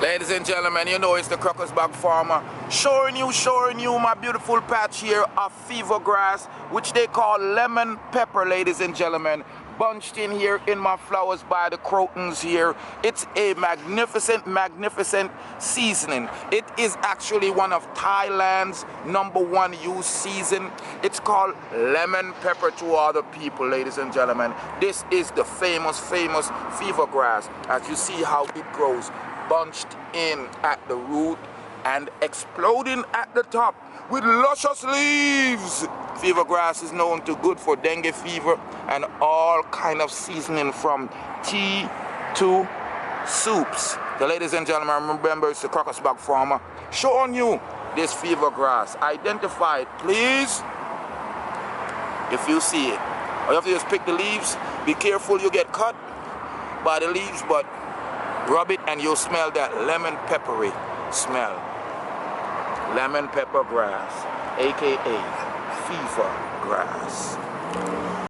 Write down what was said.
Ladies and gentlemen, you know it's the Crocus Bag Farmer showing you my beautiful patch here of fever grass, which they call lemon pepper, ladies and gentlemen, bunched in here in my flowers by the crotons here. It's a magnificent seasoning. It is actually one of Thailand's #1 used season. It's called lemon pepper to all the people, ladies and gentlemen. This is the famous fever grass. As you see how it grows, bunched in at the root and exploding at the top with luscious leaves. Fever grass is known to good for dengue fever and all kind of seasoning from tea to soups. So ladies and gentlemen, remember it's the Crocus Bag Farmer showing you this fever grass. Identify it, please, if you see it. All you have to do is pick the leaves. Be careful you get cut by the leaves, but rub it and you'll smell that lemon peppery smell. Lemon pepper grass, aka fever grass.